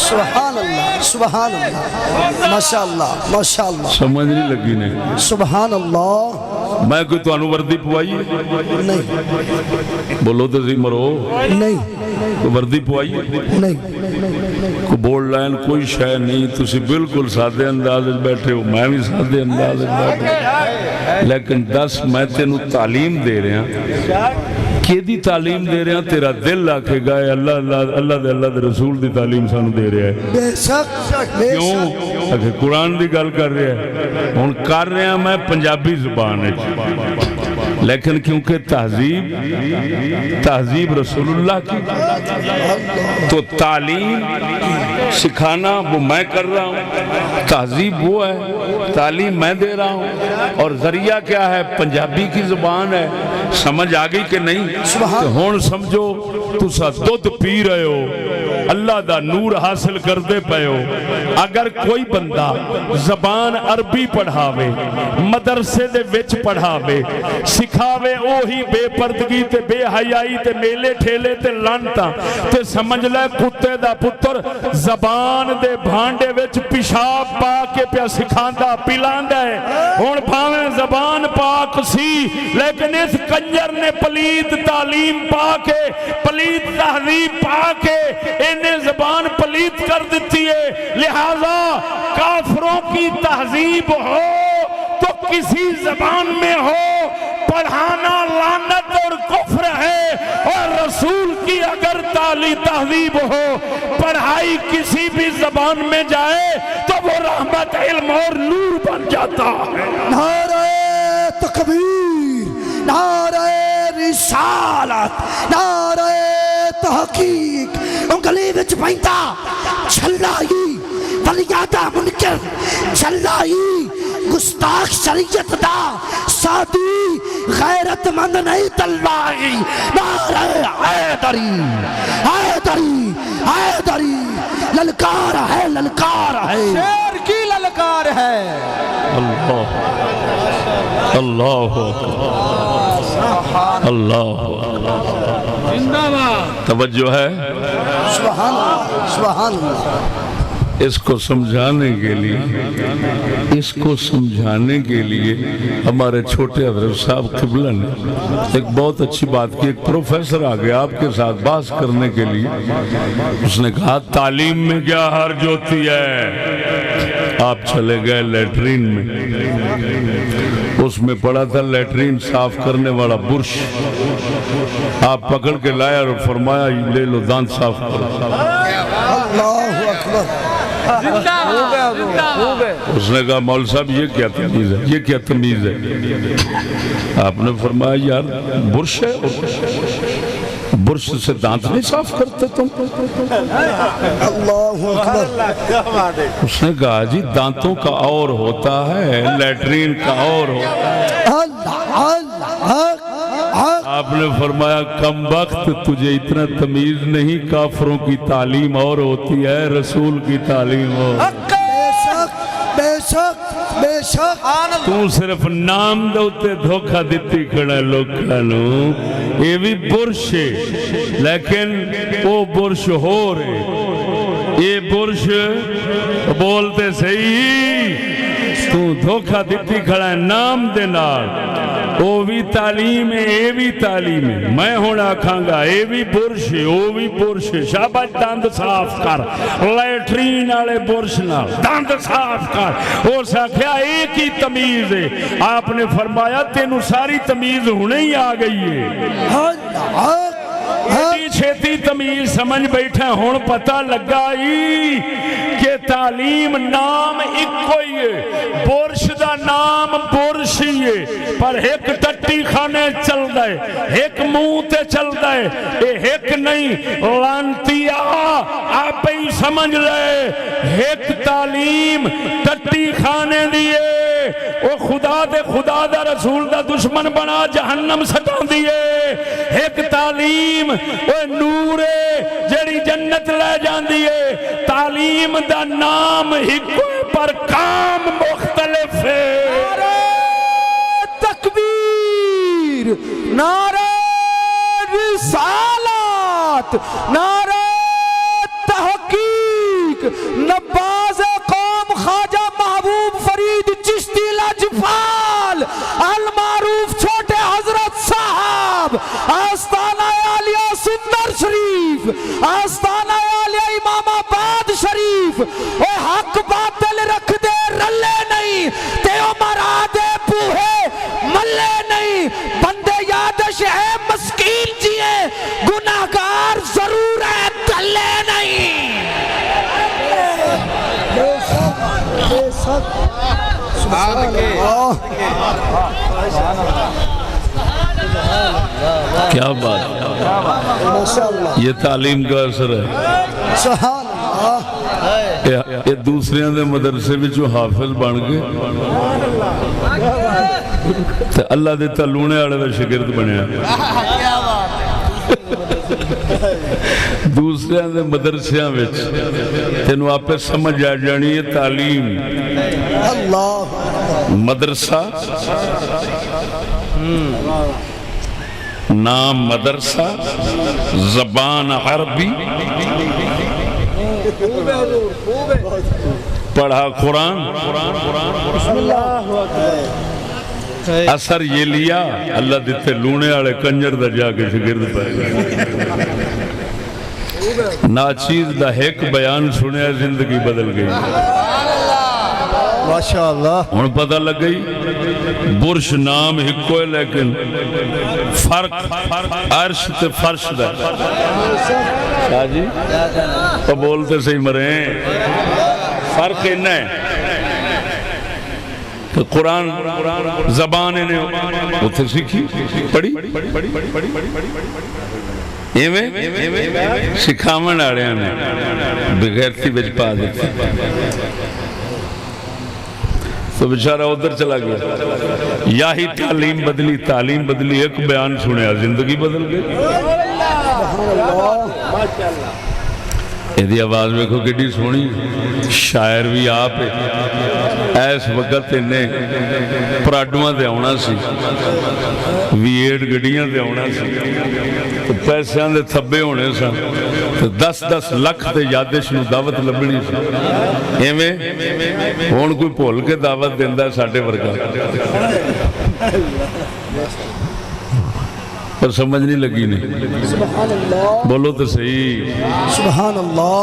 سبحان اللہ سبحان اللہ ماشاءاللہ ماشاءاللہ سمجھ نہیں لگی نہیں سبحان اللہ میں کوئی تو وردی پوائی ہے نہیں بولو تو سی مرو نہیں کوئی وردی پوائی ہے نہیں کوئی بورڈ لائن کوئی شے نہیں تسی بالکل سادے انداز بیٹھے ہو میں بھی سادے انداز بیٹھے لیکن دس میں تینوں تعلیم دے رہے ہیں کیدی تعلیم دے رہے ہیں تیرا دل آکھے گا اللہ دے رسول دی تعلیم سانو دے رہے ہیں بے شک بے شک کیوں کہ قرآن دی گل کر رہے ہیں ہن کر رہے ہیں میں پنجابی زبان ہے لیکن کیونکہ تہذیب رسول اللہ کی تو تعلیم سکھانا وہ میں کر رہا ہوں تہذیب وہ ہے تعلیم میں دے رہا ہوں اور ذریعہ کیا ہے پنجابی کی زبان ہے سمجھ آگئی کہ نہیں تو ہون سمجھو تسا دودھ پی رہے ہو اللہ دا نور حاصل کر دے پے ہو اگر کوئی بندہ زبان عربی پڑھاوے مدرسے دے وچ پڑھاوے سکھاوے اوہی بے پردگی تے بے حیائی تے میلے ٹھیلے تے لانتا تے سمجھ لے کتے دا پتر زبان دے بھانڈے وچ پیشاب پا کے پیا سکھاندا پلاندا ہے ہن بھاویں زبان پاک سی لیکن اس کنجر نے پلید تعلیم پا کے پلید تہذیب پا کے انہیں زبان پلید کر دیتی ہے لہذا کافروں کی تہذیب ہو تو کسی زبان میں ہو پڑھانا لعنت اور کفر ہے اور رسول کی اگر تہذیب ہو پڑھائی کسی بھی زبان میں جائے تو وہ رحمت علم اور نور بن جاتا ہے نعرہ تکبیر نعرہ رسالت نعرہ تحقیق انگلی وچ پیندا چھلائی ولیادہ منکر چھلائی گستاخ شریعت دا سادی غیرت مند نہیں تلوائی نعرہ حیدری حیدری حیدری للکار ہے شیر کی للکار ہے اللہ اللہ اللہ توجہ ہے سبحان اللہ سبحان اللہ اس کو سمجھانے کے لیے ہمارے چھوٹے حضرت صاحب قبلہ نے ایک بہت اچھی بات کی ایک پروفیسر آ گیا آپ کے ساتھ بحث کرنے کے لیے اس نے کہا تعلیم میں کیا حرج ہوتی ہے آپ چلے گئے لیٹرین میں اس میں پڑا تھا لیٹرین صاف کرنے والا برش آپ پکڑ کے لائے اور فرمایا لے لو دانت صاف کرو اللہ اکبر اس نے کہا مول صاحب یہ کیا تمیز ہے یہ کیا تمیز ہے آپ نے فرمایا یار برش ہے برش سے دانت نہیں صاف کرتے تم اللہ اکبر اس نے کہا جی دانتوں کا اور ہوتا ہے لیٹرین کا اور ہوتا ہے آپ نے فرمایا کم وقت تجھے اتنا تمیز نہیں کافروں کی تعلیم اور ہوتی ہے رسول کی تعلیم اور بے شک بے شک تو صرف نام دوتے دھوکہ دیتی کھڑا لوگانو یہ بھی برش ہے لیکن وہ برش ہو رہے یہ برش بولتے صحیح تو دھوکہ دیتی کھڑا ہے نام دینار وہ بھی تعلیم ہے یہ بھی تعلیم ہے میں ہونا کھانگا یہ بھی برش ہے وہ بھی برش ہے شابت داند صاف کر لیٹرین آلے برش نہ داند صاف کر وہ ساکھیا ایک ہی تمیز ہے آپ نے فرمایا تینوں ساری تمیز ہونے ہی آ گئی ہے چھیتی تمیز سمجھ بیٹھے ہون پتہ لگا ہی کہ تعلیم نام ایک کوئی ہے برش دا نام برش ہی ہے پر ایک ٹٹی خانے چل دائے ایک منہ تے چل دائے ایک نہیں لانتیا آپ ہی سمجھ لے ایک تعلیم ٹٹی خانے دیئے وہ خدا دا رسول دا دشمن بنا جہنم سٹان دیئے ایک تعلیم وہ نورے جڑی جنت لے جان دیئے تعلیم دا نام ہی کوئی پر کام مختلف ہے نعرہ تکبیر نعرہ رسالت نعرہ تحقیق سندر شریف آستانہ عالیہ امام آباد شریف اے حق باطل رکھ دے رلے نہیں تے عمر آدھے بوہے ملے نہیں بندے یادش ہے مسکین جیے گناہگار ضرور ہے دلے نہیں کیا بات، یہ تعلیم کا اثر ہے۔ سبحان اللہ۔ یہ دوسرے دے مدرسے میں جو حافظ بن گئے تے اللہ دے تلونے آڑے دا شگرد بنیا، دوسرے دے مدرسیاں وچ تینوں آپ پہ سمجھ آ جانی ہے تعلیم اللہ مدرسہ نام مدرسہ زبان عربی پڑھا قرآن اثر یہ لیا اللہ دیتے لونے آڑے کنجر دا جا کے شگرد پائے ناچیز دا ایک بیان سنیا زندگی بدل گئی ماشاءاللہ ہن پتہ لگ گئی برش نام ہکو ہے لیکن فرق عرش تے فرش دا شاہ جی تو بولتے صحیح مریں فرق انہ ہے کہ قرآن زبان نے اتھے سیکھی پڑھی ایویں سکھامن آڑے نے بغیرتی بچ پا دیتے تو بچارہ ادھر چلا گیا یا ہی تعلیم بدلی ایک بیان سنیا زندگی بدل گئی ایدی آواز میں کو کٹی سونی شاعر بھی آپ ایس وقت انہیں پراڈوان دے ہونا سی ویڈ گڑیاں دے ہونا سی تو پیسیاں دے تھبے ہونے سا تو 10 لکھ دے یادش نو دعوت لبنی سی ایمیں ہون کوئی پھول کے دعوت دیندہ ساٹھے ورگا پر سمجھ نہیں لگی نہیں بولو تو صحیح سبحان اللہ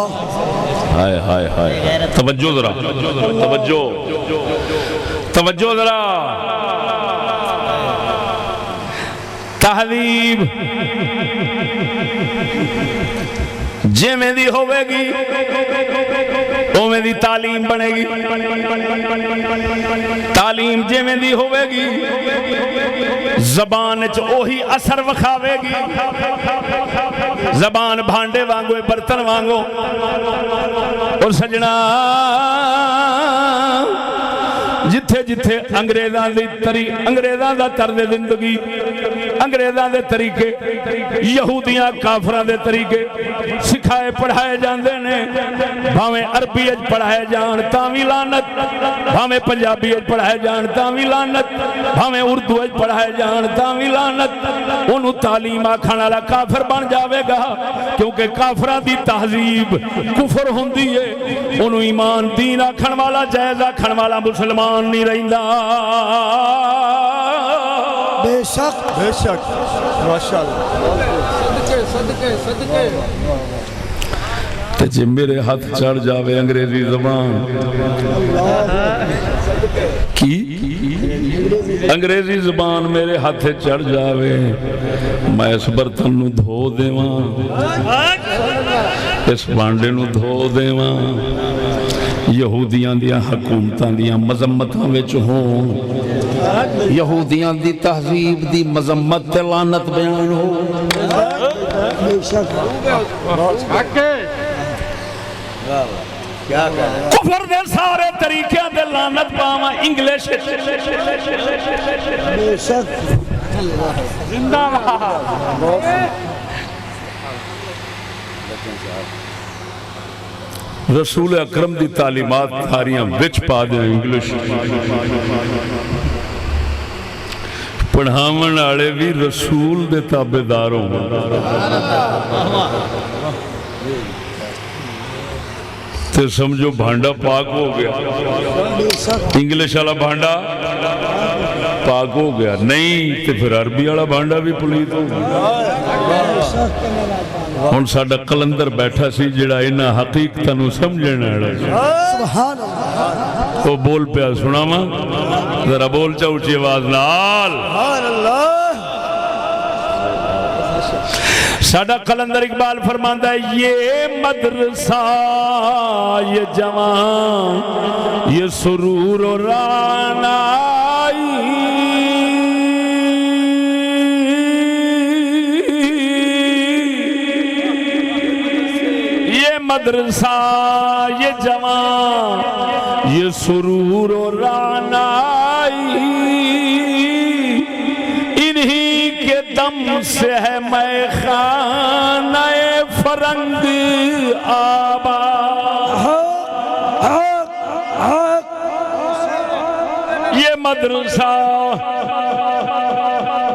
ہائے ہائے ہائے توجہ ذرا توجہ ذرا تہذیب جے میں دی ہوئے گی او میں دی تعلیم بنے گی تعلیم جے میں دی ہوئے گی زبان اوہی اثر وکھاوے گی زبان بھانڈے وانگو برتن وانگو اور سجنا جتھے جتھے انگریزاں دا طرز زندگی انگریزاں دے طریقے یہودیاں کافراں دے طریقے سکھائے پڑھائے جاندے نے بھاویں عربی اج پڑھائے جان تاں وی لعنت بھاویں پنجابی اج پڑھائے جان تاں وی لعنت بھاویں اردو اج پڑھائے جان تاں وی لعنت انہوں تعلیم آکھن والا کافر بن جاوے گا کیونکہ کافراں دی تہذیب کفر ہوندی ہے انہوں ایمان دین آکھن والا جائز آکھن والا مسلمان نہیں رہندا بے شک ماشاءاللہ صدقے تے جے میرے ہاتھ چڑھ جاوے انگریزی زبان کی انگریزی زبان میرے ہاتھ چڑھ جاوے میں اس برتن نو دھو دیواں اس بانڈے نو دھو دیواں یہودیاں دیاں حکومتاں دیاں مذمتاں وچ ہوں یہودیاں دی تہذیب دی مذمت تے لعنت بیان ہو کفر دے سارے طریقے دے لعنت پاواں انگلش زندہ رسول اکرم دی تعلیمات تھاریاں وچ پا دیں انگلش پڑھاون آڑے بھی رسول دے تابعداروں تے سمجھو بھانڈا پاک ہو گیا انگلش والا بھانڈا پاک ہو گیا، نہیں تو پھر عربی والا بانڈا بھی پلیت ہو گیا۔ ہن ساڈا قلندر بیٹھا سی جڑا انہاں حقیقتاں نوں سمجھن والا سی، سبحان اللہ، وہ بول پیا سناواں ذرا بول چا اونچی آواز نال۔ سبحان اللہ۔ ساڈا قلندر اقبال فرماندا ہے یہ مدرسہ یہ جوان یہ سرور و رعنائی، یہ مدرسہ یہ جوان یہ سرور و رعنائی، انہی کے دم سے ہے میں خانہ فرنگ آباد، یہ مدرسہ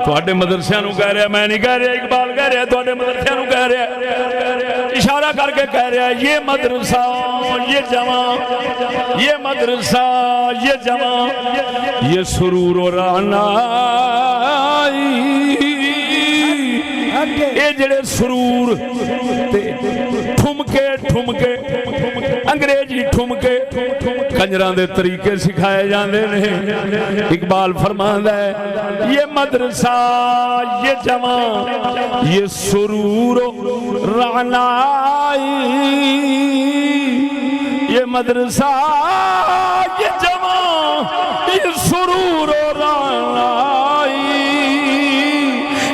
تواڈے مدرسیاں نوں کہہ رہا، میں نہیں کہہ رہا، اقبال کہہ رہا تواڈے مدرسیاں نوں کہہ رہا، اشارہ کر کے کہہ رہا یہ مدرسہ یہ جوان یہ مدرسہ یہ جوان یہ سرور و رعنائی، اے جڑے سرور ٹھمکے ٹھمکے انگریزی ٹھمکے کنجران دے طریقے سکھائے جاندے نے، اقبال فرماندا ہے یہ مدرسہ یہ جوان یہ سرور و رعنائی، یہ مدرسہ یہ جوان یہ سرور و رعنائی،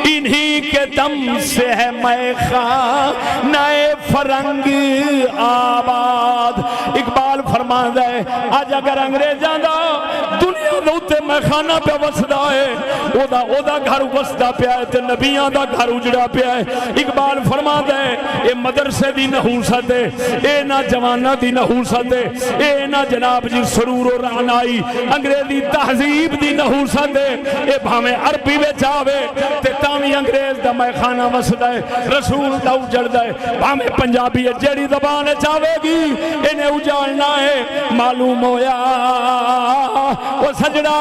انہی کے دم سے ہے میں خانہ فرنگ آباد۔ اقبال فرماندا ہے آج اگر انگریزاں دا دنیا دے اوتے میں خانہ پہ وسدا ہے، او دا گھر وسدا پیا ہے تے نبیاں دا گھر اجڑا پیا ہے۔ اقبال فرماندا ہے اے مدرسے دی نحوست ہے، اے نہ جواناں دی نحوست ہے، اے نہ جناب جی سرور و رعنائی انگریزی تہذیب دی نحوست ہے، اے بھاویں عربی وچ آوے تے تاویں انگریز دا میں خانہ وسدا ہے، رسول دا اجڑدا ہے، بھاویں پنجابی جیڑی زبان وچ آوے گی انہیں اجاڑنا ہے۔ معلوم ہویا وہ سجڑا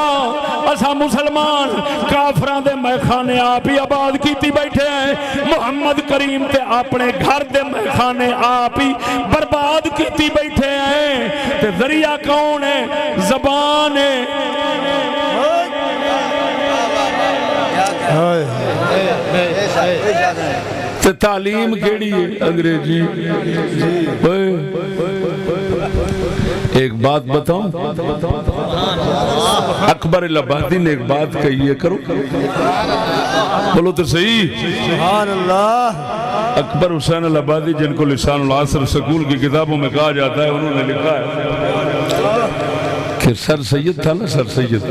اسا مسلمان کافراں دے میخانے آپ ہی آباد کیتی بیٹھے ہیں، محمد کریم تے اپنے گھر دے میخانے آپ ہی برباد کیتی بیٹھے ہیں، تے ذریعہ کون ہے؟ زبان ہے۔ تے تعلیم کیڑی ہے؟ انگریزی۔ ایک بات بتاؤں، اکبر الہبادی نے ایک بات کہی ہے، کرو بولو تو صحیح، سبحان اللہ۔ اکبر حسین الہبادی جن کو لسان العصر سکول کی کتابوں میں کہا جاتا ہے، انہوں نے لکھا ہے کہ سر سید تھا نا، سر سید،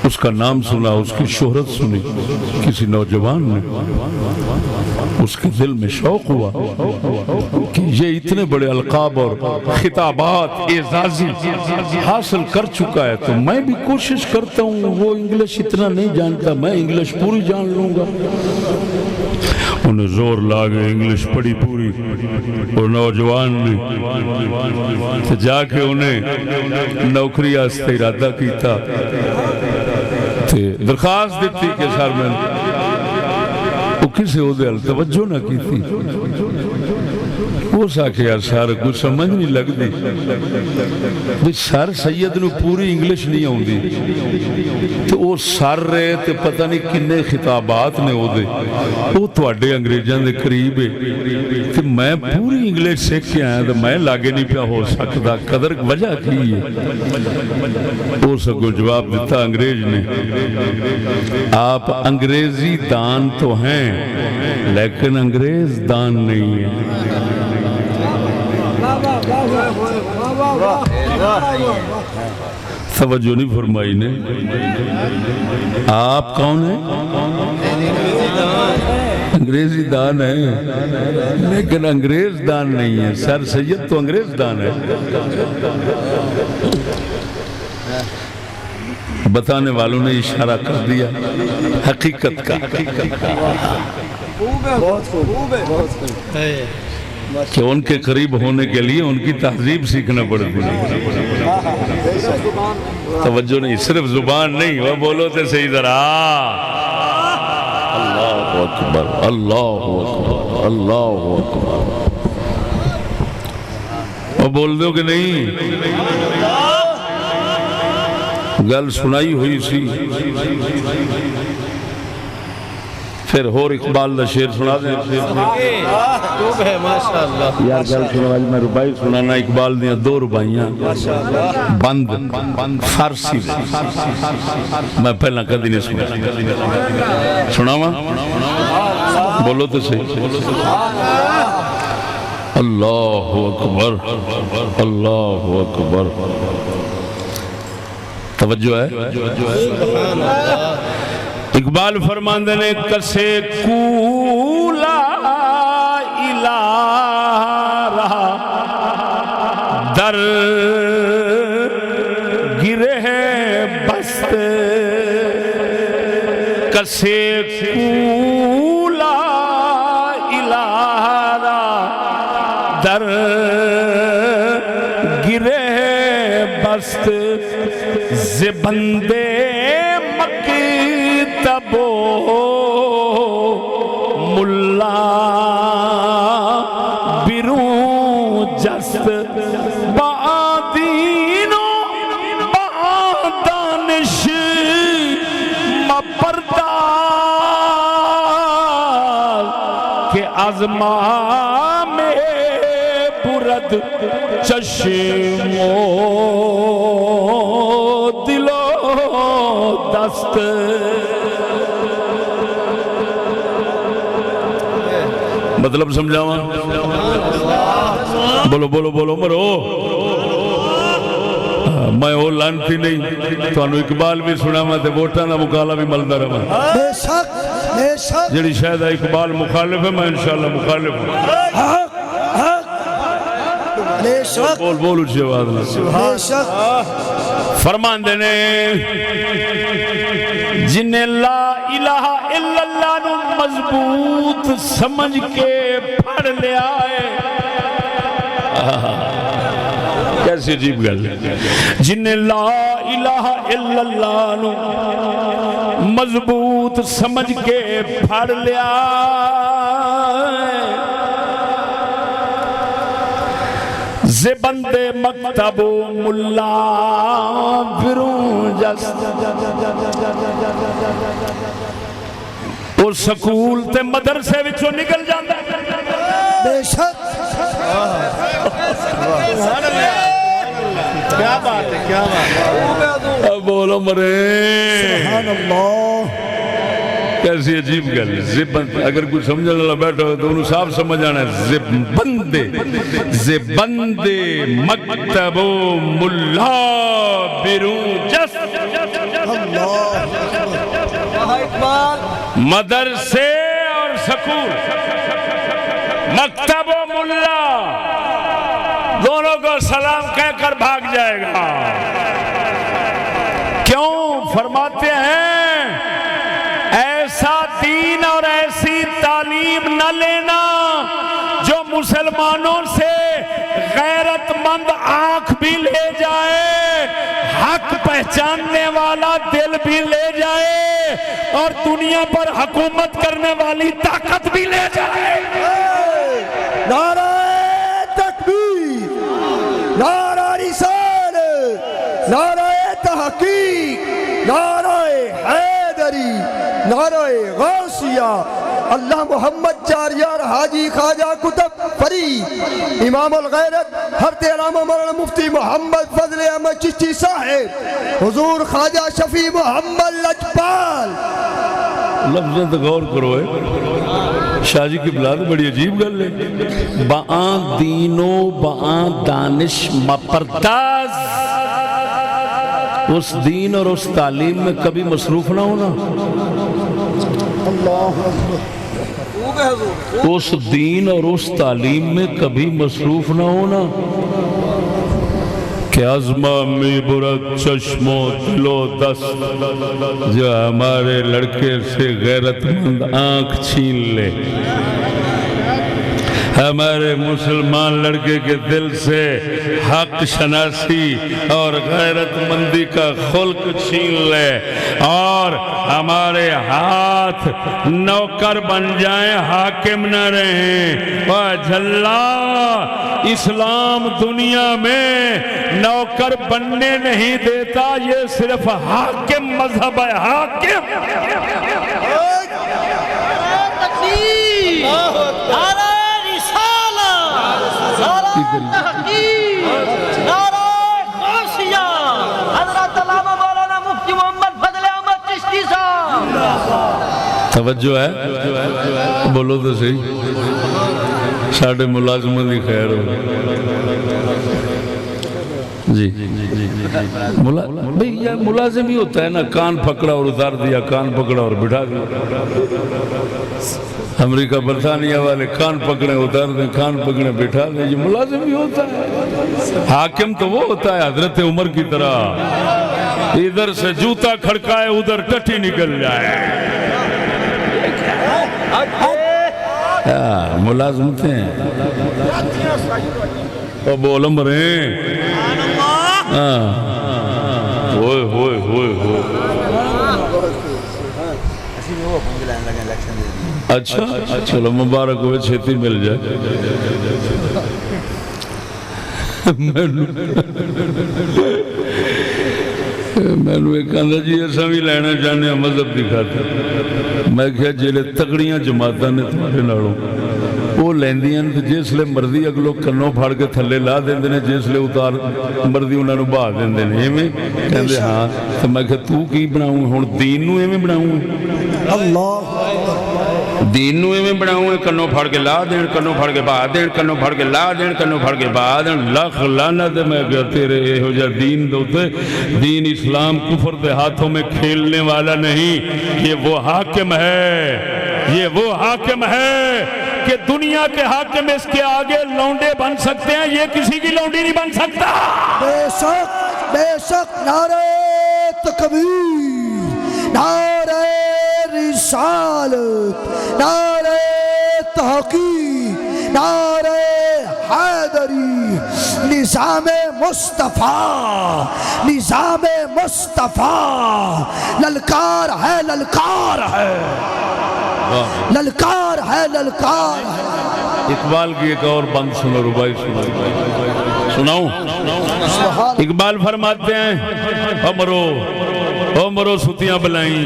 اس کا نام سنا، اس کی شہرت سنی کسی نوجوان نے، اس کے دل میں شوق ہوا کہ یہ اتنے بڑے القاب اور خطابات اعزازی حاصل کر چکا ہے تو میں بھی کوشش کرتا ہوں، وہ انگلش اتنا نہیں جانتا، میں انگلش پوری جان لوں گا۔ انہیں زور لاگے انگلش پڑھی پوری، اور نوجوان نے جا کے انہیں نوکری آستے ارادہ کیتا، درخواست دیتی کہ سر میں وہ کسی ہو دے توجہ نہ کی تھی، وہ ساکھے یار سارا کچھ سمجھ نہیں لگ دی بھی سر سید نو پوری انگلش نہیں ہوں دی تو وہ سر رہے تے پتہ نہیں کنے خطابات نے ہو دے، وہ تو اڈے انگریزان دے قریب ہے کہ میں پوری انگلش سیکھ کے آیا تو میں لاگے نہیں پیا ہو سکتا، قدر وجہ کی ہے؟ وہ سکو جواب دیتا انگریز نے، آپ انگریزی دان تو ہیں لیکن انگریز دان نہیں ہے۔ توجہ نہیں فرمائی نے، آپ کون ہیں؟ انگریزی دان ہے لیکن انگریز دان نہیں ہے، سر سید تو انگریز دان ہے۔ بتانے والوں نے اشارہ کر دیا حقیقت کا۔ کہ ان کے قریب ہونے کے لیے ان کی تہذیب سیکھنا پڑتی ہے. توجہ نہیں، صرف زبان نہیں، وہ بولو تے صحیح ذرا. اللہ اکبر، اللہ اکبر، اللہ اکبر. وہ بول دو کہ نہیں؟ گل سنائی ہوئی سی. پھر ہور اقبال دا شعر سنا دیں. یار گل سنو، آج میں ربائی سنانا اقبال دیاں 2 ربائیاں بند فارسی میں پہلا کدی نہیں سنا. سناواں؟ بولو تو صحیح. اللہ اکبر، اللہ اکبر. توجہ ہے. اقبال فرماندے نے کسے کولا الہ رہا در گرہ بست، کسے کولا الہ رہا در گرہ بست، زبندے مکتبو ملا بیرون جست، با دین و با دانش مپرداز، کہ ازمام برد چشم و دل و دست. مطلب سمجھاواں؟ بولو بولو بولو مرو. میں وہ لانتی نہیں، تو انہوں اقبال بھی سنا میں تے ووٹاں دا مقالہ بھی ملدا رہا. بے شک بے شک. جڑی شاید اقبال مخالف ہے، میں انشاءاللہ مخالف ہوں. بے شک. بول بول اچھی آواز میں. بے شک. فرمان دینے جنہیں لا الہ الا اللہ نو مضبوط سمجھ کے پڑھ لے آئے. کیسی عجیب گل. جنہیں لا الہ الا اللہ نو مضبوط سمجھ کے پڑھ لے آئے، زبند مکتب و ملا برون جست، اور سکول تے مدرسے وچوں نکل جاندہ. بے شک. کیا بات ہے، کیا بات ہے. بولو مرے. سبحان اللہ. کیسی عجیب گل. زبند اگر کوئی سمجھنے والا بیٹھا ہو تو انہوں صاف سمجھ آنا ہے. زبند زبند مکتب و ملا بیرون جست، مدرسے اور سکول، مکتب و ملا دونوں کو سلام کہہ کر بھاگ جائے گا. کیوں؟ فرماتے ہیں ایسا دین اور ایسی تعلیم نہ لینا جو مسلمانوں سے غیرت مند آنکھ بھی لے جائے، حق پہچاننے والا دل بھی لے جائے، اور دنیا پر حکومت کرنے والی طاقت بھی لے جائے. نعرہ تکبیر، نعرہ رسالت، نعرہ تحقیق، نعرہ حیدری، نعرہ غوثیہ. اللہ محمد چاریار حاجی خواجہ کتب فرید امام الغیرت حضرت علامہ مولانا مفتی محمد فضل احمد چشتی صاحب، حضور خواجہ شفیع محمد لجپال. لفظوں تو غور کرو ہے. شاہ جی کی بلاد بڑی عجیب گل ہے. بآں دین و بآں دانش مپرداز. اس دین اور اس تعلیم میں کبھی مصروف نہ ہونا. اس دین اور اس تعلیم میں کبھی مصروف نہ ہونا کہ ازمامی برد چشم و دل و دست، جو ہمارے لڑکے سے غیرت مند آنکھ چھین لے. ہمارے مسلمان لڑکے کے دل سے حق شناسی اور غیرت مندی کا خلق چھین لے اور ہمارے ہاتھ نوکر بن جائیں، حاکم نہ رہیں۔ اور جھلا اسلام دنیا میں نوکر بننے نہیں دیتا، یہ صرف حاکم مذہب ہے، حاکم۔ توجہ ہے؟ بولو تو صحیح، ساڑھے ملازمہ دی خیر ہو جی۔ بھئی یہ ملازم ہی ہوتا ہے نا، کان پکڑا اور اتار دیا، کان پکڑا اور بٹھا دیا۔ امریکہ برطانیہ والے کان پکڑے اتار دیں، کان پکڑے بٹھا دیں، یہ ملازم ہی ہوتا ہے۔ حاکم تو وہ ہوتا ہے حضرت عمر کی طرح، ادھر سے جوتا کھڑکائے ادھر ٹٹی نکل جائے۔ ملازمت ہیں اب علم رہے ہوئے ہوئے ہوئے ہوئے۔ اچھا چلو مبارک ہوئے، چھیتی مل جائے۔ میں نے ایک کہا جی ایسا بھی لینا چاہنے ہیں مذہب دکھاتے، میں کہا جیلے تگڑیاں جماعتاں نے تمہارے ناڑوں وہ لیندیاں تو جس لئے مردی اگلو کنوں پھاڑ کے تھلے لا دیندے نے، جس لئے اتار مردی انہوں نے باہ دیندے نے۔ ایمیں کہندے ہاں، تو میں کہا تو کی بناؤں ہون دین نو ایمیں بناؤں، اللہ دین نو ایمیں بناؤں، کنوں پھاڑ کے لا دین، کنوں پھاڑ کے باہ دین، کنوں پھاڑ کے لا دین، کنوں پھاڑ کے باہ دین، لکھ لانا دے۔ میں کہا تیرے اے ہو جا دین دوتے، دین اسلام کفر دے ہاتھوں میں کھیلنے والا نہیں، یہ وہ حاکم ہے، یہ وہ حاکم ہے کہ دنیا کے حاکم اس کے آگے لونڈے بن سکتے ہیں، یہ کسی کی لونڈی نہیں بن سکتا۔ بے شک نعرہ تکبیر، نعرہ رسالت، نعرہ تحقیق، نعرہ حیدری، نظام مصطفیٰ، نظام مصطفیٰ، للکار ہے، للکار ہے، للکار ہے، للکار ہے۔ اقبال کی ایک اور بند سنو، ربائی سناؤں؟ اقبال فرماتے ہیں عمرو ستیاں بلائیں۔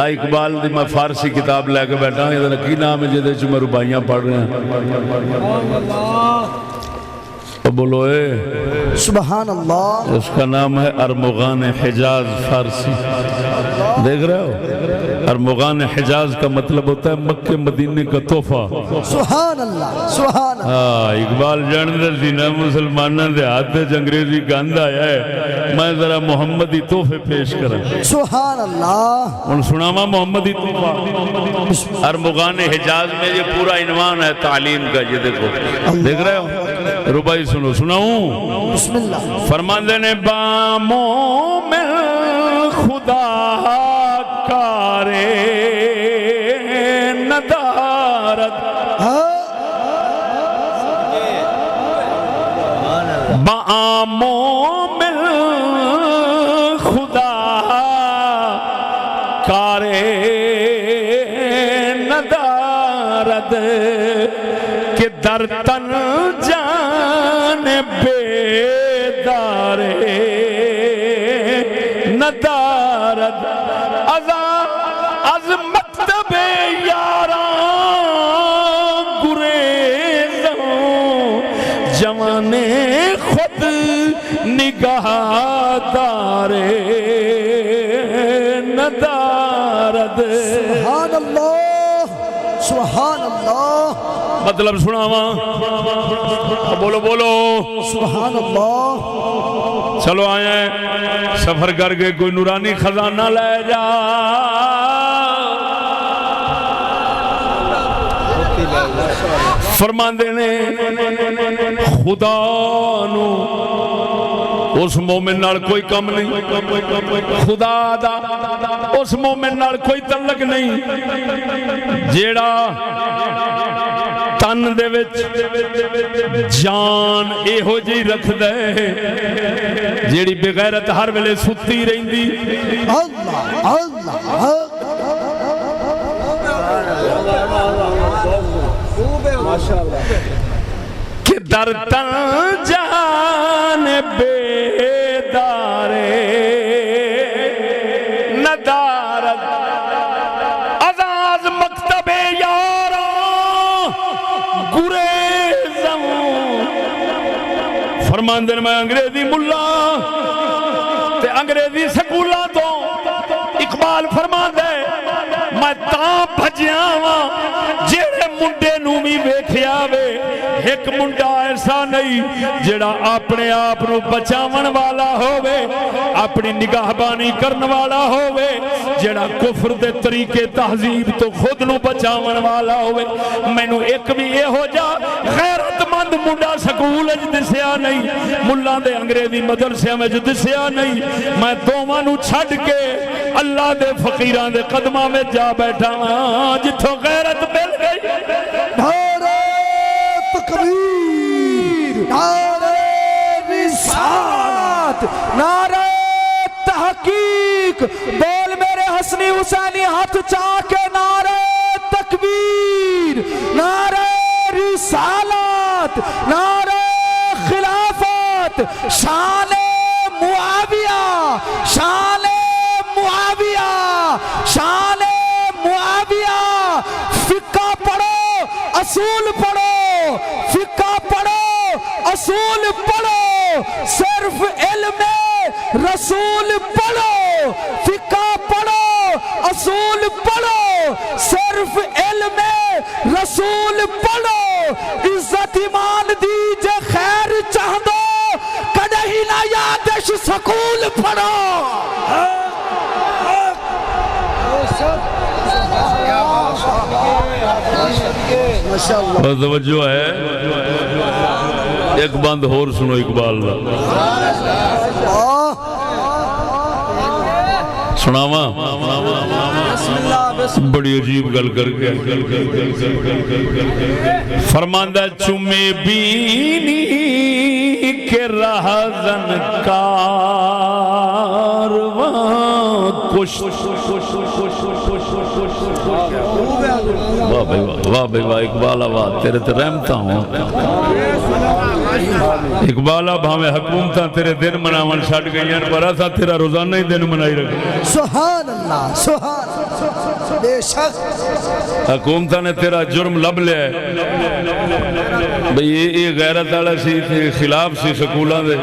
اقبال دی میں فارسی کتاب لے کے بیٹھا ہوں، یہ کی نام ہے جیدے چھ میں ربائیاں پڑھ رہے ہیں؟ بولو اے سبحان اللہ۔ اس کا نام ہے ارمغان حجاز فارسی، دیکھ رہے ہو؟ ارمغان حجاز کا مطلب ہوتا ہے مکہ مدینے کا تحفہ۔ سبحان اللہ، سبحان اللہ۔ اقبال جاندر دینا مسلمانہ دے ہاتھ دے انگریزی گاند آیا ہے، میں ذرا محمدی تحفے پیش کریں۔ سبحان اللہ۔ ان سناما محمدی تحفہ۔ ارمغان حجاز میں یہ پورا عنوان ہے تعلیم کا، یہ دیکھو، دیکھ رہے ہو؟ ربائی سناؤں؟ بسم اللہ۔ فرماندے نے باموں میں خدا کارے ندارت، باموں میں خدا کارے ندارت کہ در تن جان بیدارے ندارت، از مکتب یاراں گریزوں جوانے خود نگاہ دارے ندارت۔ سبحان اللہ، سبحان اللہ۔ مطلب سناواں؟ بولو بولو سبحان اللہ۔ چلو آئیں سفر کر کے کوئی نورانی خزانہ لے جا، فرماندے نے خدا نو اس مومن نال کوئی کم نہیں، خدا دا اس مومن نال کوئی تعلق نہیں جیڑا تن دے وچ جان اے ہو جی رکھ دے جیڑی بغیرت ہر ویلے ستی رہندی کہ در تن جان بیدارے ندارت عزاز مکتب یاران گریزم فرماندن میں انگریزی ملا تے انگریزی سکولہ تو اقبال فرماندے میں تاں بھجیاں ہاں جیڑے منڈے نومی ویکھیا وے ایک منڈا ایسا نہیں جڑا اپنے آپ نو بچاون والا ہووے اپنی نگہبانی کرن والا ہووے جڑا کفر دے طریقے تہذیب تو خود نو بچاون والا ہووے مینوں ایک بھی اے ہو جا غیرت مند منڈا سکول وچ دسیا نہیں ملہ دے انگریزی مدرسے وچ دسیا نہیں میں دوواں نو چھڈ کے اللہ دے فقیراں دے قدماں میں جا بیٹھا ہاں جتھوں غیرت مل گئی نعرہ تکبیر، نعرہ رسالت، نعرہ تحقیق، بول میرے حسنی حسینی ہاتھ چاہ کے نعرہ تکبیر، نعرہ رسالت، نعرہ خلافت، شان معاویہ، شان معاویہ، شان معاویہ، فقہ پڑھو اصول پڑھو، فقہ پڑھو اصول پڑھو، صرف علم رسول پڑھو، فقہ پڑھو اصول پڑھو، صرف علم رسول پڑھو، عزت ایمان دیجے خیر چاہ دو کدہی نہ یادش سکول پڑھو۔ توجہ ہے ایک بند اور سنو اقبال سناواں بڑی عجیب گل کر کے فرماندہ چومے بینی کے رہزن کارواں کشت واہ بھائی واہ اقبالہ واہ تیرے تے رحمتہ ہوں اقبالہ بھامے حکومتاں تیرے دن مناون چھٹ گئی ہیں پر ایسا تیرا روزانہ ہی دن منائی رکھا سبحان اللہ سبحان بے شک حکومتاں نے تیرا جرم لب لیا ہے بھئی یہ غیرت والا سی خلاف سی سکولاں دے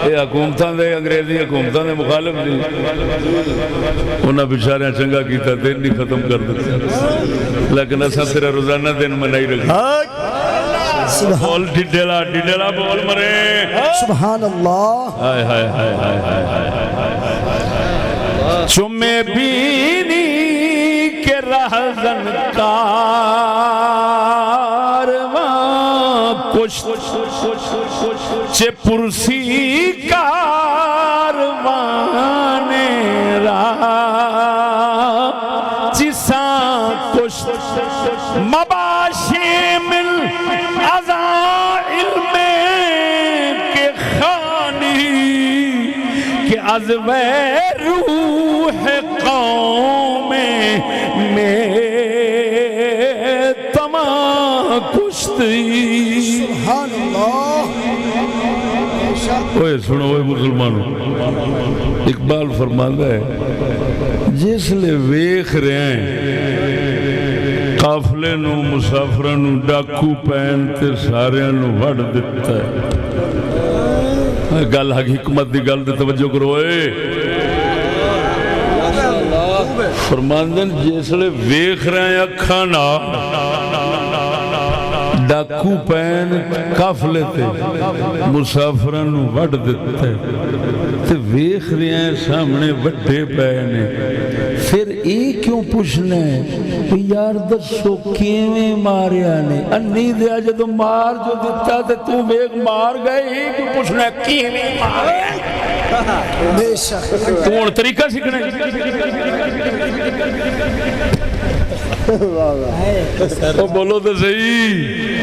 یہ حکومتاں دے انگریزی حکومتاں دے مخالف دی انہاں بیچاریاں چنگا کیتا دن نہیں ختم کر دیتا لیکن ایسا تیرا روزانہ دن منائی رکھا بول ڈیڈیلا ڈیڈیلا بول مرے سبحان اللہ ہائے ہائے ہائے ہائے ہائے چمے بینی کے رہزن کارواں کشت چے پرسی کارواں راہ جساں کشت مباشی من ازاں علم کے خانی کہ از روح قوم میں تمام کشتی سبحان اللہ اوہ سنو اوہ مسلمانوں اقبال فرماتا ہے جس لئے ویخ رہے ہیں قافلے نو مسافرہ نو ڈاکو پہنتے سارے نو وڑ دیتا ہے گل حکمت دی گل دے توجہ کرو فرماندن جس لئے ویخ رہے ہیں اکھانا ڈاکو پین قافلے تے مسافراں نوں وڈ دتے تے ویکھ رہے ہیں سامنے وڈے پے نے پھر اے کیوں پوچھنا ہے کہ یار دسو کیویں ماریا نے انی دیا جدوں مار جو دتا تے تو ویکھ مار گئے اے کیوں پوچھنا ہے کیویں ماریا بے شک تو ہن طریقہ سیکھنا ہے تو بولو تو صحیح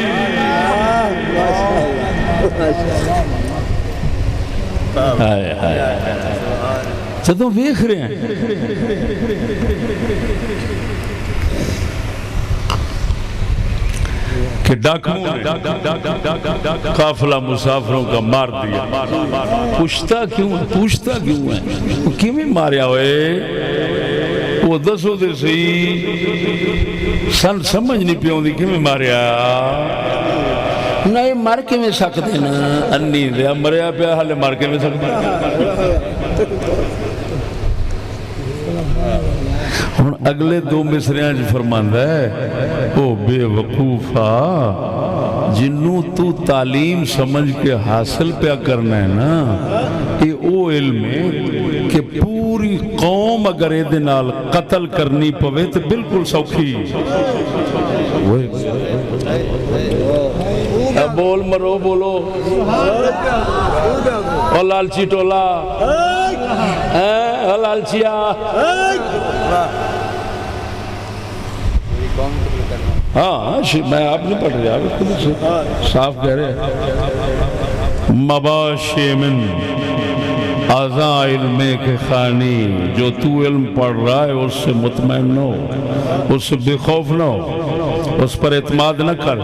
جدوں ویکھ رہے ہیں کہ ڈاکو قافلہ مسافروں کا مار دیا پوچھتا کیوں ہے وہ کیوں ماریا ہوئے وہ دسو دے صحیح سن سمجھ نہیں پیوں دی کیوں ماریا نہیں مر کے میں سکتے نا انی دیا مریا پیا حالے مر کے میں سکتے ہن اگلے دو مصریاں جو فرماندا ہے او بے وقوفا جنوں تو تعلیم سمجھ کے حاصل پیا کرنا ہے نا یہ او علم ہے کہ پوری قوم اگر یہ نال قتل کرنی پوے تو بالکل سوکھی بول مرو بولو او لالچی ٹولا او لالچیا ہاں میں آپ نہیں پڑھ رہا صاف کہہ رہے مباشی من آزاں علم کے خانی جو تو علم پڑھ رہا ہے اس سے مطمئن نہ ہو اس سے بے خوف نہ ہو اس پر اعتماد نہ کر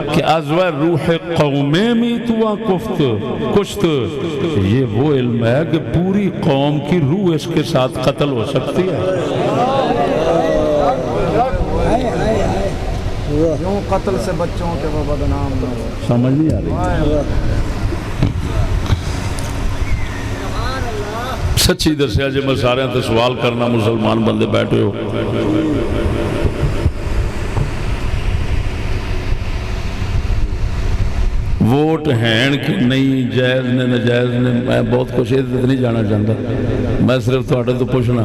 کہ ازوہ روح قومیں میں تو کشت یہ وہ علم ہے کہ پوری قوم کی روح اس کے ساتھ قتل ہو سکتی ہے یوں قتل سے بچوں کے وہ بدنام نہ ہو سمجھ نہیں آ رہی سچی دسیا جی میں سارے تے سوال کرنا مسلمان بندے بیٹھے ہو ووٹ ہیں کہ نہیں جائز نے نجائز نے میں بہت کچھ نہیں جانا چاہتا میں صرف تھوڑے تو پوچھنا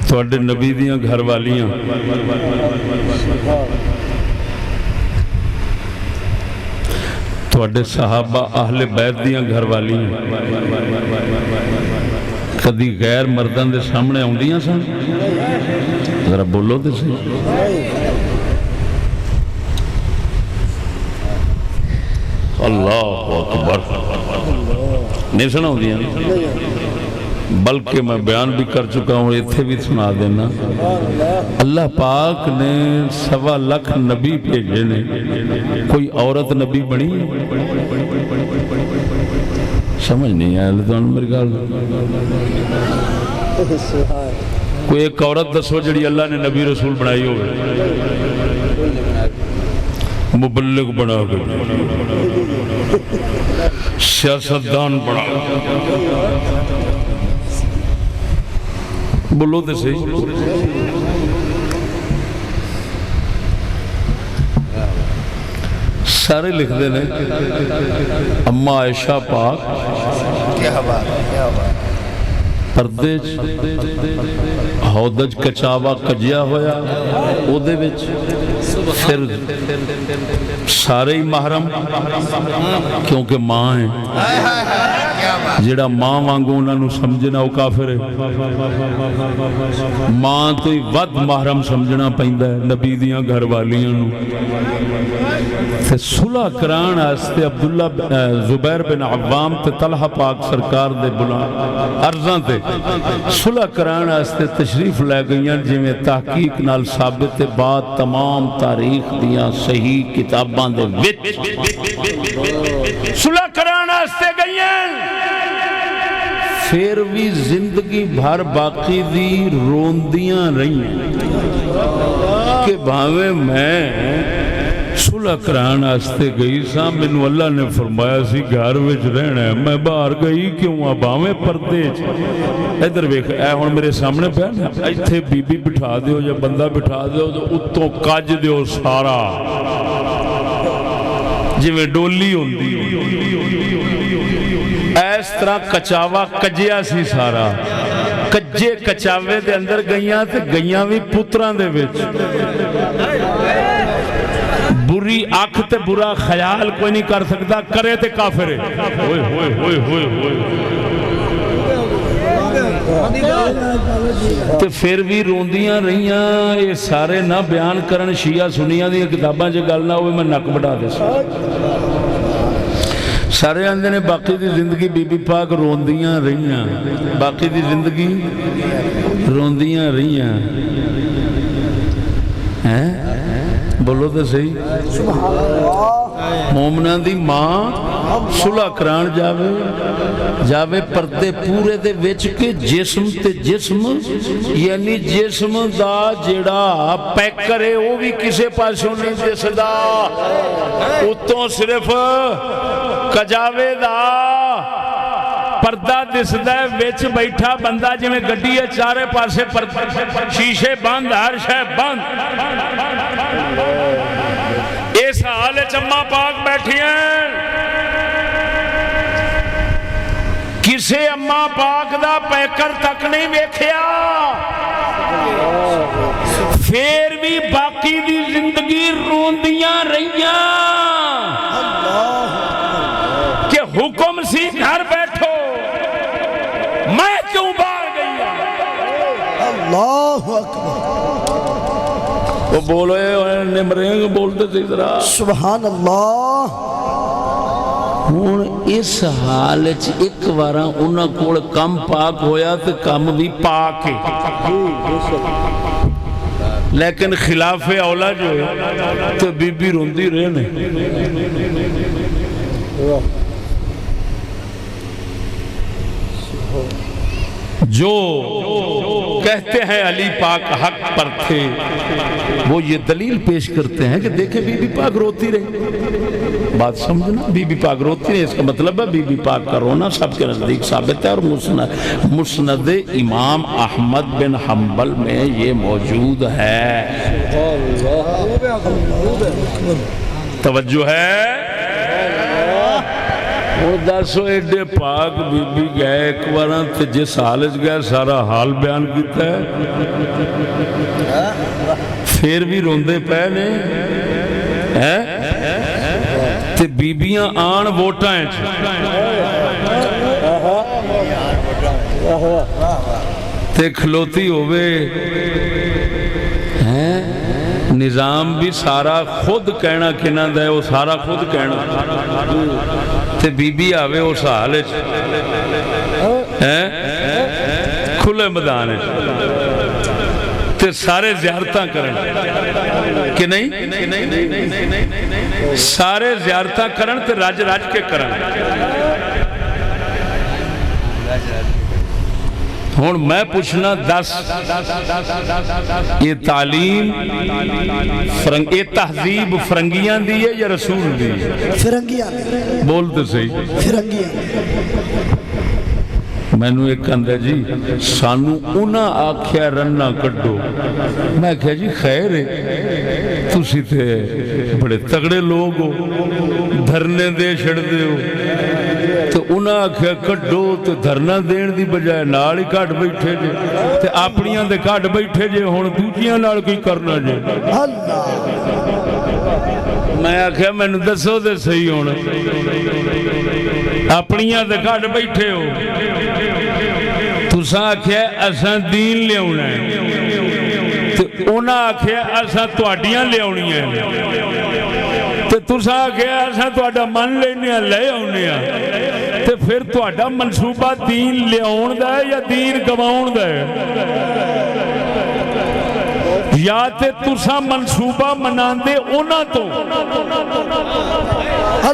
تھوڑے نبی دیاں گھر والیاں تھوڑے صحابہ اہل بیت دیاں گھر والیاں کدی غیر مردان دے سامنے آؤندیاں سن ذرا بولو دے سی اللہ اکبر نہیں سنا ہوندیاں بلکہ میں بیان بھی کر چکا ہوں اتھے بھی سنا دینا اللہ پاک نے 1.25 لاکھ نبی بھیجے نے کوئی عورت نبی بنی سمجھ نہیں آیا لطان میری گال کوئی ایک عورت دسو جڑی اللہ نے نبی رسول بنائی ہوگی مبلغ بنا گئی سیاستدان بنا بولو دے صحیح سارے لکھ دینے اما عائشہ پاک پردے ہودج کچاوا کجیا ہویا او دے وچ پھر سارے ہی محرم کیونکہ ماں ہیں جڑا ماں وانگو انہاں نو سمجھنا او کافر ہے ماں تو ہی ود محرم سمجھنا پیندا ہے نبی دیاں گھر والیاں نو تے صلح کران واسطے عبداللہ زبیر بن عوام تے طلحہ پاک سرکار دے بلا عرضاں تے صلح کران واسطے تشریف لے گئیاں جویں تحقیق نال ثابت بعد تمام تاریخ دیاں صحیح کتاباں دے وچ صلح کران واسطے گئیاں پھر بھی زندگی بھر باقی دی روندیاں رہی کہ بھاوے میں صلح کران واسطے گئی سا، مینوں اللہ نے فرمایا سی گھر وچ رہنا ہے، میں باہر گئی کیوں آ باویں پردے چ۔ ادھر ویکھ اے ہن میرے سامنے پیا نا، ایتھے بی بی بٹھا دیو یا بندہ بٹھا دیو تو اتوں کج دیو سارا جویں ڈولی ہوندی، اس طرح کچاوا کجیا سی سارا، کجے کچاوے دے اندر گئیاں تے گئیاں بھی پتراں دے وچ، بری آنکھ تے برا خیال کوئی نہیں کر سکتا، کرے تے کافر ہے۔ ہوئے ہوئے ہوئے ہوئے ہوئے تے پھر بھی روندیاں رہیاں، یہ سارے نہ بیان کرن شیعہ سنیاں دی کتاباں جو گل نہ ہوئے میں نک بٹھا دے سا۔ سارے آندے نے باقی دی زندگی بی بی پاک روندیاں رہیاں، باقی دی زندگی روندیاں رہیاں، بولو تو صحیح۔ مومنان دی ماں صلح کران جاوے پردے پورے دے وچ کے جسم تے جسم، یعنی جسم دا جڑا پیکر ہے وہ بھی کسے پاسوں نہیں دسدا، اتوں صرف کجاوے دا پردہ دسدا ہے، وچ بیٹھا بندہ جی میں گڈی ہے چارے پاسے شیشے بند، ہر شے بند۔ اس حال چمہ پاک بیٹھی ہیں، کسے اماں پاک دا پیکر تک نہیں ویکھیا، پھر بھی باقی دی زندگی روندیاں رہیاں کہ حکم سی گھر بیٹھو، میں کیوں باہر گئی؟ اللہ اکبر۔ وہ بولے نمرینگ بولتے تھے ذرا سبحان اللہ۔ ہون اس حال ایک بارا انہاں کول کم پاک ہویا تو کم بھی پاک ہے، لیکن خلاف اولا جو ہے تو بی بی روندی رہنے۔ جو کہتے ہیں علی پاک حق پر تھے، وہ یہ دلیل پیش کرتے ہیں کہ دیکھیں بی بی پاک روتی رہی، بات سمجھنا، بی بی پاک روتی رہی، اس کا مطلب ہے بی بی پاک کا رونا سب کے نزدیک ثابت ہے، اور مسند امام احمد بن حنبل میں یہ موجود ہے۔ توجہ ہے؟ اور دسو ایڈے پاک بی بی گئے ایک بارا تے جس حالج گئے سارا حال بیان کیتا ہے، پھر بھی روندے پے نے تے بیبیاں آن ووٹائیں تے کھلوتی ہوئے، نظام بھی سارا خود کہنا کنہ دے، وہ سارا خود کہنا تے بی بی آوے اس حال کھلے میدان تے سارے زیارتاں کرن کہ نہیں، سارے زیارتاں کرن تے راج راج کے کرن۔ ہون میں پوچھنا دس، یہ تعلیم یہ تہذیب فرنگیاں دی ہے یا رسول دی ہے؟ فرنگیاں بولتے صحیح، فرنگیاں۔ میں نے ایک کہندہ جی سانو انہاں آکھیا رنہ کڈو، میں کہا جی خیر ہے، تُسی تے بڑے تگڑے لوگ ہو، دھرنے دے چھڑ دے ہو، تو انہاں آکھیا کڈو تو دھرنا دین دی بجائے نال ہی کٹ بیٹھے جے، تے اپنیاں دے کٹ بیٹھے جے، ہون دوجیاں نال کی کرنا جے۔ میں آکھیا میں نے دسو دے صحیح ہونا، اپنیاں دے کٹ بیٹھے ہو، تُساں آکھیا اساں دین لے ہونا ہے، تو انہاں آکھیا اساں تواڈیاں لے ہونی ہے، تو تُساں آکھیا اساں تواڈا من لینے لے ہونے ہیں، تو پھر تواڈا منصوبہ دین لے ہون دا ہے یا دین گواؤن دا ہے؟ یا تے تُساں منصوبہ منان دے اونا تو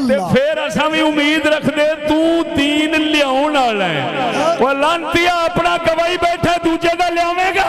تے پھر اساں بھی امید رکھ دے تو دین لیاؤن آلا ہے، وہ لانتیا اپنا گواہی بیٹھا دوجہ دا لیاوے گا۔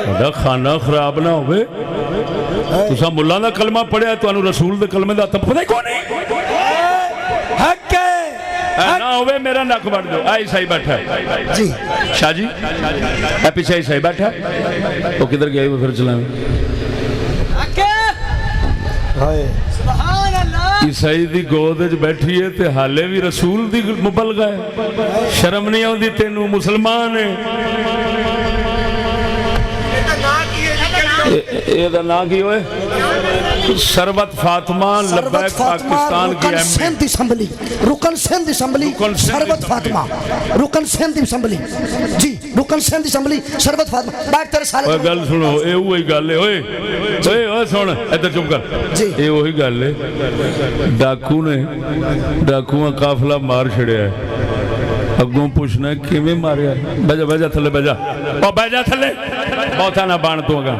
تہاڈا کھانا خراب نہ ہوئے تساں ملا دا کلمہ پڑھیا تانوں رسول دے کلمے دا پتہ ہی کوئی نہیں حق نہ ہوئے میرا نک بڑھ دو آئی صحیح بیٹھا ہے جی شاہ جی پیچھے آئی صحیح بیٹھا ہے وہ کدھر گیا پھر چلائیں عیسائی دی گود وچ بیٹھی ہے تے حالے بھی رسول دی مبلغہ ہے شرم نہیں آندی تینوں مسلمان ہے یہ دا نام کی ہوئے سربت فاطمہ لبیک پاکستان کی رکن سندھ اسمبلی رکن سندھ اسمبلی سربت فاطمہ رکن سندھ اسمبلی جی رکن سندھ اسمبلی سربت فاطمہ بیٹھ تیرے سالے گل سنو اے وہی گل ہے اوئے سن ادھر چپ کر اے وہی گل ہے ڈاکو نے ڈاکواں قافلہ مار چھڑیا ہے اگوں پوچھنا ہے کیویں ماریا بیجا تھلے بیجا او بیجا تھلے بہتا نہ بان تو گا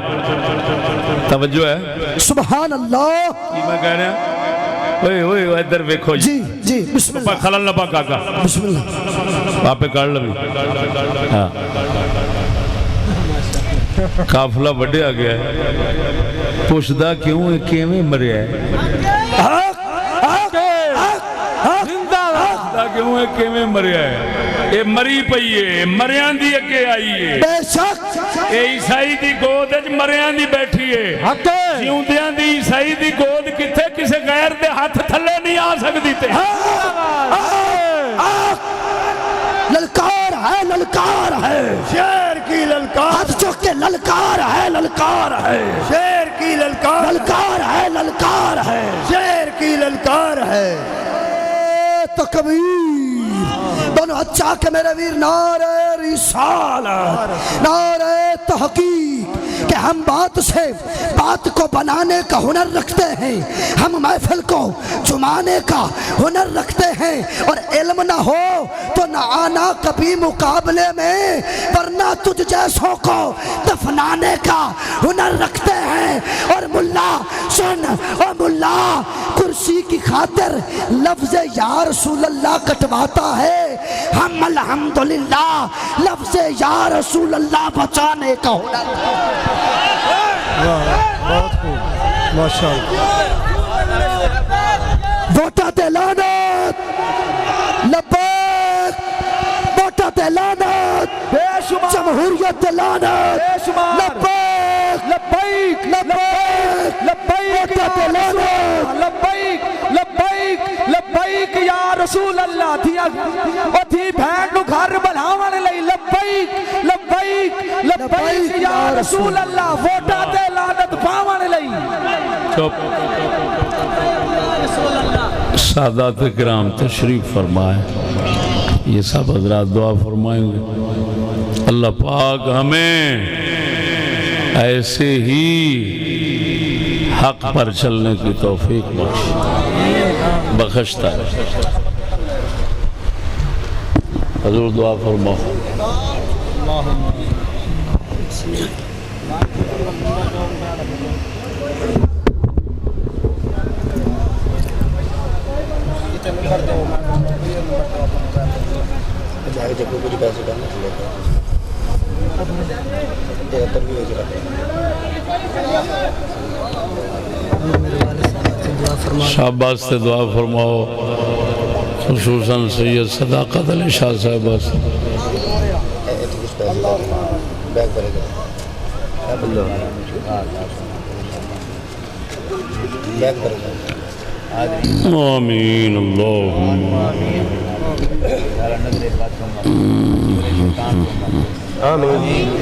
توجہ ہے سبحان اللہ کی میں کہہ رہا ہیں اوئے ادھر ویکھو جی جی بسم اللہ خلل نہ پا کاکا بسم اللہ آپ پہ کر لوی ہاں قافلہ بڑھے آ گیا ہے پوچھدا کیوں ہے کیویں مریا ہے کیوں ہے کیویں مریا ہے اے مری پئی ہے مریاں دی اگے آئی ہے بے شک اے عیسائی دی گود وچ مریاں دی بیٹھی ہے جیوندیاں دی عیسائی دی گود کتھے کسے غیر دے ہاتھ تھلے نہیں آ سکدی تے للکار ہے شیر کی للکار ہاتھ چوک کے للکار ہے شیر کی للکار للکار ہے شیر کی للکار ہے تکبیر دونوں اچھا کہ میرے ویر نعرہ رسالت نعرہ تحقیق کہ ہم بات سے بات کو بنانے کا ہنر رکھتے ہیں ہم محفل کو جمانے کا ہنر رکھتے ہیں اور علم نہ ہو تو نہ آنا کبھی مقابلے میں ورنہ تجھ جیسوں کو دفنانے کا ہنر رکھتے ہیں اور ملا سن اور ملا کرسی کی خاطر لفظ یا رسول اللہ کٹواتا ہے ہم الحمدللہ لفظ یا رسول اللہ بچانے کا ہنر بہت خوب ماشاءاللہ ووٹا دلانت لبیک ووٹا دلانت جمہوریت دلانت لبیک لبیک لبیک لبیک لبیک لبیک لبیک یا رسول اللہ تھی بھین نو گھر بلاون لئی لبیک لبیک لبیک یا رسول اللہ ووٹا تے لعنت پاون لئی سادات کرام تشریف فرمائے یہ سب حضرات دعا فرمائیں گے اللہ پاک ہمیں ایسے ہی حق پر چلنے کی توفیق بخشتا ہے حضور دعا فرماؤ شاباز سے دعا فرماؤ خصوصاً سید صداقت علی شاہ صاحب آمین اللہم آمین آمین